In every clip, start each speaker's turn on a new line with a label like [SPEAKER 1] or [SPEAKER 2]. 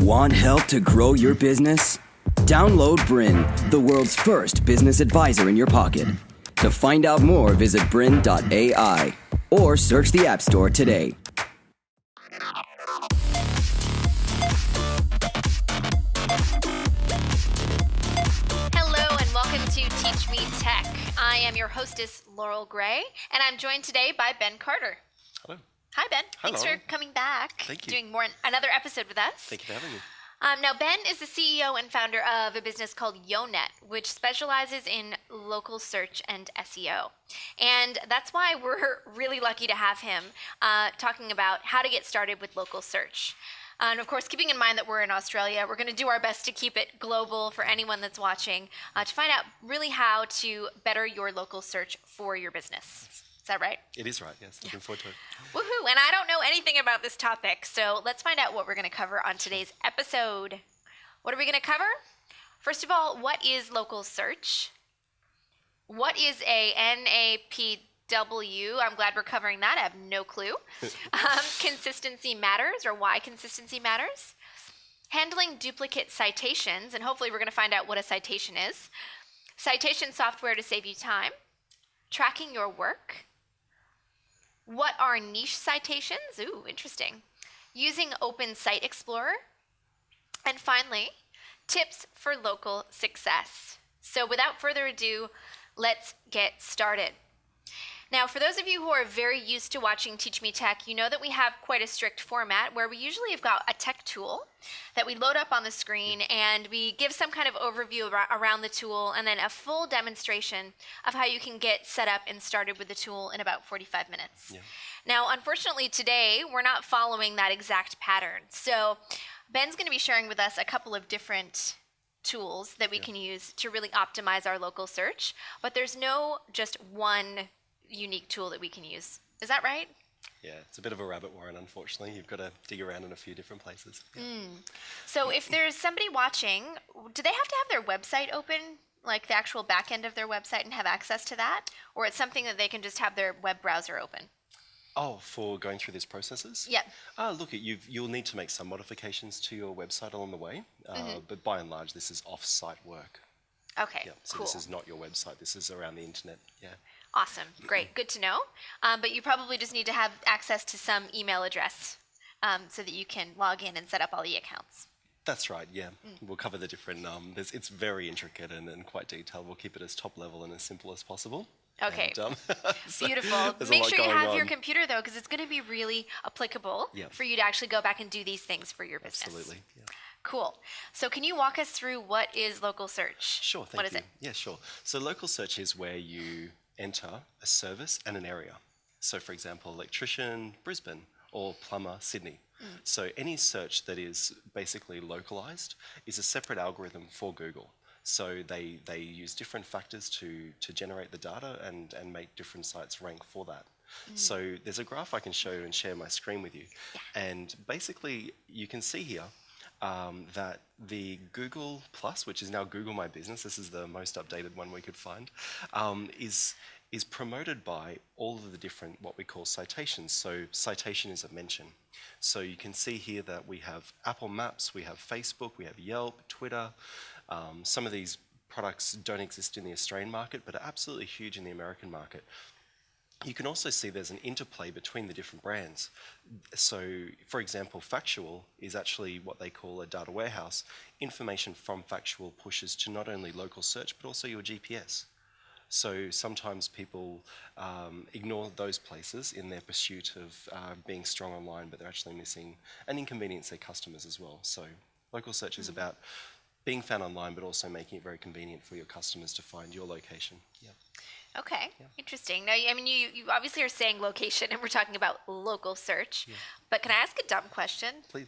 [SPEAKER 1] Want help to grow your business? Download BRiN, the world's first business advisor in your pocket. To find out more, visit BRiN.ai or search the App Store today.
[SPEAKER 2] Hello and welcome to Teach Me Tech. I am your hostess, Laurel Gray, and I'm joined today by Ben Carter.
[SPEAKER 3] Hello.
[SPEAKER 2] Hi, Ben.
[SPEAKER 3] Hi,
[SPEAKER 2] Thanks
[SPEAKER 3] Laurel.
[SPEAKER 2] for coming back.
[SPEAKER 3] Thank you.
[SPEAKER 2] Doing another episode with us.
[SPEAKER 3] Thank you for having me.
[SPEAKER 2] Now, Ben is the CEO and founder of a business called YoNet, which specializes in local search and SEO. And that's why we're really lucky to have him talking about how to get started with local search. And of course, keeping in mind that we're in Australia, we're going to do our best to keep it global for anyone that's watching to find out really how to better your local search for your business. Is that right?
[SPEAKER 3] It is right, yes. Looking forward to it.
[SPEAKER 2] Woohoo! And I don't know anything about this topic, so let's find out what we're going to cover on today's episode. What are we going to cover? First of all, what is local search? What is a NAPW? I'm glad we're covering that. I have no clue. Consistency matters, or why consistency matters. Handling duplicate citations, and hopefully we're going to find out what a citation is. Citation software to save you time. Tracking your work. What are niche citations? Ooh, interesting. Using Open Site Explorer. And finally, tips for local success. So without further ado, let's get started. Now, for those of you who are very used to watching Teach Me Tech, you know that we have quite a strict format where we usually have got a tech tool that we load up on the screen and we give some kind of overview around the tool and then a full demonstration of how you can get set up and started with the tool in about 45 minutes. Yeah. Now, unfortunately today, we're not following that exact pattern. So Ben's going to be sharing with us a couple of different tools that we can use to really optimize our local search, but there's no just one unique tool that we can use. Is that right?
[SPEAKER 3] Yeah, it's a bit of a rabbit warren, unfortunately. You've got to dig around in a few different places. Yeah.
[SPEAKER 2] So if there's somebody watching, do they have to have their website open, like the actual back end of their website, and have access to that? Or it's something that they can just have their web browser open?
[SPEAKER 3] Oh, for going through these processes?
[SPEAKER 2] Yeah.
[SPEAKER 3] Look, you'll need to make some modifications to your website along the way, but by and large, this is off-site work.
[SPEAKER 2] Okay,
[SPEAKER 3] Yeah, so
[SPEAKER 2] cool.
[SPEAKER 3] this is not your website. This is around the internet. Yeah.
[SPEAKER 2] Awesome. Great. Good to know. But you probably just need to have access to some email address so that you can log in and set up all the accounts.
[SPEAKER 3] That's right, yeah. We'll cover the different, it's very intricate and quite detailed. We'll keep it as top level and as simple as possible.
[SPEAKER 2] Okay,
[SPEAKER 3] And, so
[SPEAKER 2] beautiful.
[SPEAKER 3] there's a
[SPEAKER 2] Make
[SPEAKER 3] lot
[SPEAKER 2] sure you
[SPEAKER 3] going
[SPEAKER 2] have your
[SPEAKER 3] on.
[SPEAKER 2] computer, though, because it's going to be really applicable for you to actually go back and do these things for your business.
[SPEAKER 3] Absolutely, yeah.
[SPEAKER 2] Cool. So can you walk us through what is local search?
[SPEAKER 3] Sure, thank you.
[SPEAKER 2] What is it?
[SPEAKER 3] Yeah, sure. So local search is where you enter a service and an area. So for example, electrician, Brisbane, or plumber, Sydney. So any search that is basically localized is a separate algorithm for Google. So they use different factors to generate the data and make different sites rank for that. So there's a graph I can show and share my screen with you. And basically you can see here that the Google Plus, which is now Google My Business, this is the most updated one we could find, is promoted by all of the different what we call citations. So citation is a mention. So you can see here that we have Apple Maps, we have Facebook, we have Yelp, Twitter. Some of these products don't exist in the Australian market, but are absolutely huge in the American market. You can also see there's an interplay between the different brands. So, for example, Factual is actually what they call a data warehouse. Information from Factual pushes to not only local search, but also your GPS. So sometimes people ignore those places in their pursuit of being strong online, but they're actually missing and inconvenience their customers as well. So local search is about being found online, but also making it very convenient for your customers to find your location. Yeah.
[SPEAKER 2] Okay, interesting. Now, I mean, you obviously are saying location, and we're talking about local search. But can I ask a dumb question?
[SPEAKER 3] Please.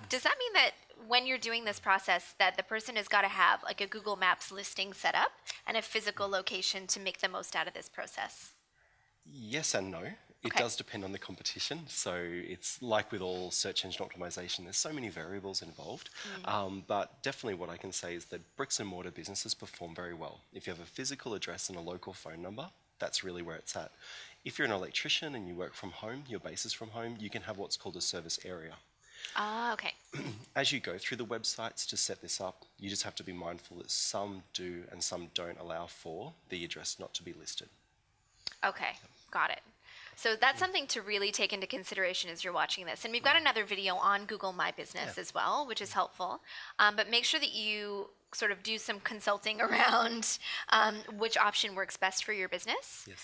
[SPEAKER 2] Does that mean that when you're doing this process, that the person has got to have like a Google Maps listing set up and a physical location to make the most out of this process?
[SPEAKER 3] Yes and no. It does depend on the competition. So it's like with all search engine optimization, there's so many variables involved. But definitely what I can say is that bricks and mortar businesses perform very well. If you have a physical address and a local phone number, that's really where it's at. If you're an electrician and you work from home, your base is from home, you can have what's called a service area.
[SPEAKER 2] Ah, okay.
[SPEAKER 3] As you go through the websites to set this up, you just have to be mindful that some do and some don't allow for the address not to be listed.
[SPEAKER 2] Okay, got it. So that's something to really take into consideration as you're watching this. And we've got another video on Google My Business as well, which is helpful. But make sure that you sort of do some consulting around which option works best for your business.
[SPEAKER 3] Yes.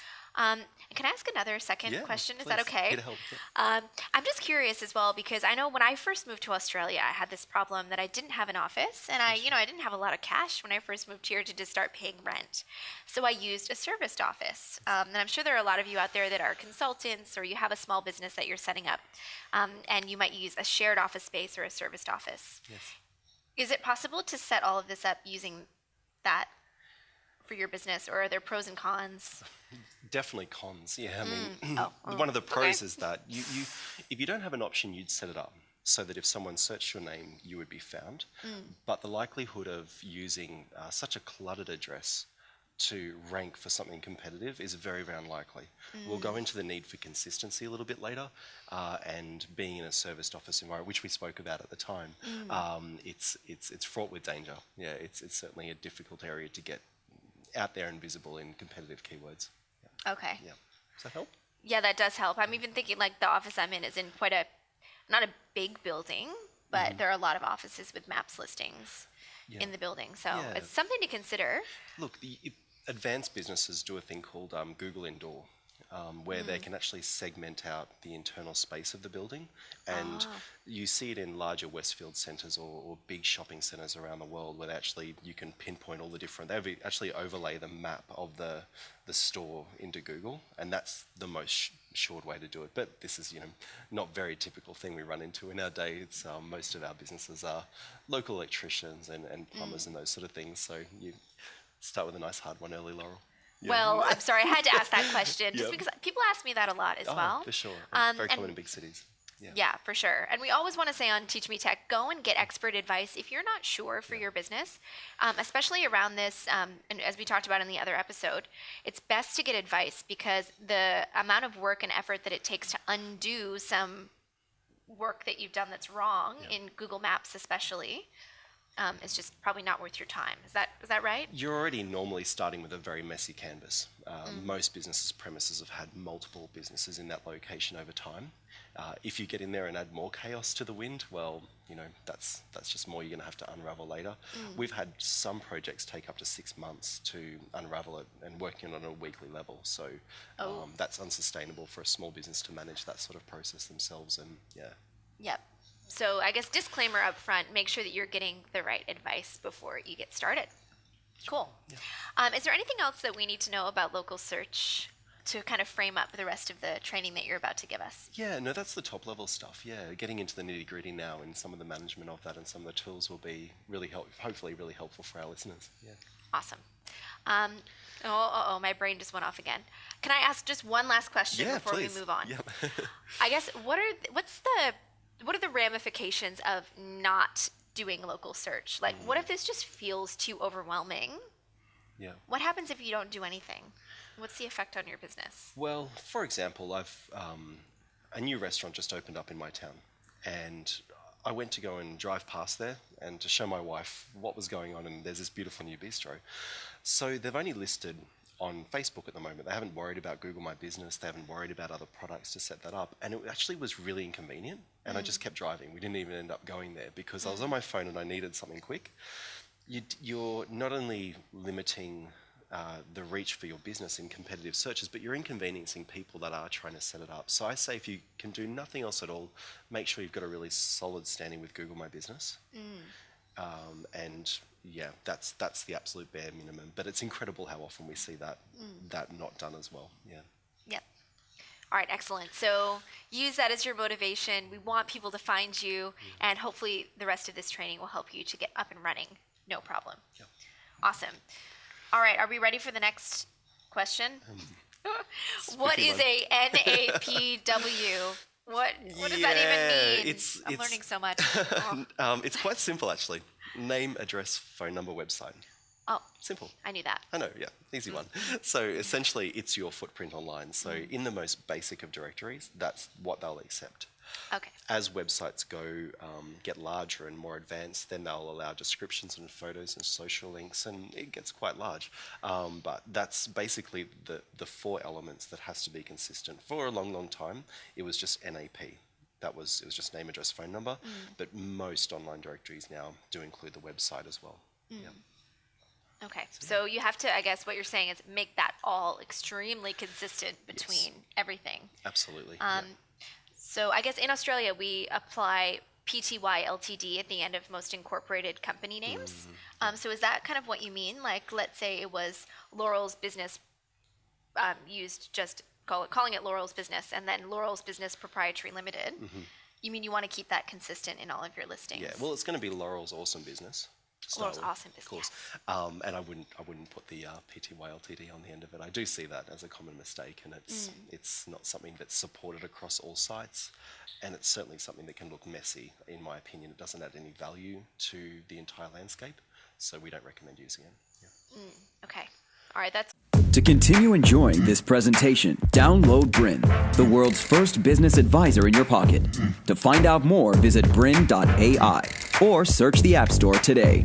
[SPEAKER 2] Can I ask another second question? Is that
[SPEAKER 3] Please.
[SPEAKER 2] okay?
[SPEAKER 3] Here to help, yeah.
[SPEAKER 2] I'm just curious as well, because I know when I first moved to Australia, I had this problem that I didn't have an office, and I didn't have a lot of cash when I first moved here to just start paying rent. So I used a serviced office. And I'm sure there are a lot of you out there that are consultants, or you have a small business that you're setting up, and you might use a shared office space or a serviced office.
[SPEAKER 3] Yes.
[SPEAKER 2] Is it possible to set all of this up using that for your business, or are there pros and cons?
[SPEAKER 3] Definitely cons. Yeah, I mean, one of the pros is that you if you don't have an option, you'd set it up so that if someone searched your name, you would be found. But the likelihood of using such a cluttered address to rank for something competitive is very, very unlikely. We'll go into the need for consistency a little bit later, and being in a serviced office environment, which we spoke about at the time, it's fraught with danger. Yeah, it's certainly a difficult area to get out there and visible in competitive keywords.
[SPEAKER 2] Okay.
[SPEAKER 3] Yeah. Does that help?
[SPEAKER 2] Yeah, that does help. I'm even thinking like the office I'm in is in quite not a big building, but there are a lot of offices with maps listings in the building. So it's something to consider.
[SPEAKER 3] Look, advanced businesses do a thing called Google Indoor, where they can actually segment out the internal space of the building. And you see it in larger Westfield centres or big shopping centres around the world, where you can pinpoint all the different, they actually overlay the map of the store into Google, and that's the most short way to do it. But this is, not very typical thing we run into in our day. It's most of our businesses are local electricians and plumbers and those sort of things. So you start with a nice hard one early, Laurel. Yeah.
[SPEAKER 2] Well, I'm sorry, I had to ask that question just because people ask me that a lot as well.
[SPEAKER 3] For sure. Very common in big cities.
[SPEAKER 2] Yeah, for sure. And we always want to say on Teach Me Tech, go and get expert advice if you're not sure for your business, especially around this. And as we talked about in the other episode, it's best to get advice because the amount of work and effort that it takes to undo some work that you've done that's wrong in Google Maps especially, is just probably not worth your time. Is that right?
[SPEAKER 3] You're already normally starting with a very messy canvas. Most businesses' premises have had multiple businesses in that location over time. If you get in there and add more chaos to the wind, well, that's just more you're going to have to unravel later. We've had some projects take up to 6 months to unravel it and working on a weekly level. So that's unsustainable for a small business to manage that sort of process themselves. And
[SPEAKER 2] Yep. So I guess disclaimer up front, make sure that you're getting the right advice before you get started. Cool. Yeah. Is there anything else that we need to know about local search to kind of frame up the rest of the training that you're about to give us?
[SPEAKER 3] Yeah, no, that's the top level stuff. Yeah, getting into the nitty gritty now and some of the management of that and some of the tools will be hopefully really helpful for our listeners. Yeah.
[SPEAKER 2] Awesome. My brain just went off again. Can I ask just one last question before we move on?
[SPEAKER 3] Yep.
[SPEAKER 2] I guess what are the ramifications of not doing local search? Like, what if this just feels too overwhelming?
[SPEAKER 3] Yeah.
[SPEAKER 2] What happens if you don't do anything? What's the effect on your business?
[SPEAKER 3] Well, for example, I've a new restaurant just opened up in my town, and I went to go and drive past there and to show my wife what was going on, and there's this beautiful new bistro. So they've only listed on Facebook at the moment. They haven't worried about Google My Business. They haven't worried about other products to set that up. And it actually was really inconvenient. And I just kept driving. We didn't even end up going there because I was on my phone and I needed something quick. You're not only limiting the reach for your business in competitive searches, but you're inconveniencing people that are trying to set it up. So I say if you can do nothing else at all, make sure you've got a really solid standing with Google My Business. And yeah, that's the absolute bare minimum. But it's incredible how often we see that not done as well. Yeah.
[SPEAKER 2] Yep. All right, excellent. So use that as your motivation. We want people to find you, and hopefully the rest of this training will help you to get up and running. No problem.
[SPEAKER 3] Yeah.
[SPEAKER 2] Awesome. All right, are we ready for the next question? What is a NAPW? What does that even mean? I'm learning so much.
[SPEAKER 3] It's quite simple, actually. Name, address, phone number, website.
[SPEAKER 2] Oh,
[SPEAKER 3] simple.
[SPEAKER 2] I knew that.
[SPEAKER 3] I know, yeah, easy one. So essentially, it's your footprint online. So in the most basic of directories, that's what they'll accept.
[SPEAKER 2] Okay.
[SPEAKER 3] As websites get larger and more advanced, then they'll allow descriptions and photos and social links, and it gets quite large. But that's basically the four elements that has to be consistent. For a long, long time, it was just NAP. It was just name, address, phone number. But most online directories now do include the website as well. Yeah.
[SPEAKER 2] Okay, so you have to, I guess what you're saying is make that all extremely consistent between everything.
[SPEAKER 3] Absolutely.
[SPEAKER 2] So I guess in Australia we apply PTY Ltd at the end of most incorporated company names. So is that kind of what you mean? Like, let's say it was Laurel's business, used just calling it Laurel's business, and then Laurel's Business Proprietary Limited. You mean you want to keep that consistent in all of your listings?
[SPEAKER 3] Yeah. Well, it's going to be Laurel's Awesome Business.
[SPEAKER 2] Laurel's Awesome Business.
[SPEAKER 3] Of course. And I wouldn't put the PTY Ltd on the end of it. I do see that as a common mistake, and it's not something that's supported across all sites, and it's certainly something that can look messy. In my opinion, it doesn't add any value to the entire landscape, so we don't recommend using it. Yeah.
[SPEAKER 2] Okay. All right. That's.
[SPEAKER 1] To continue enjoying this presentation, download BRiN, the world's first business advisor in your pocket. To find out more, visit BRiN.ai or search the App Store today.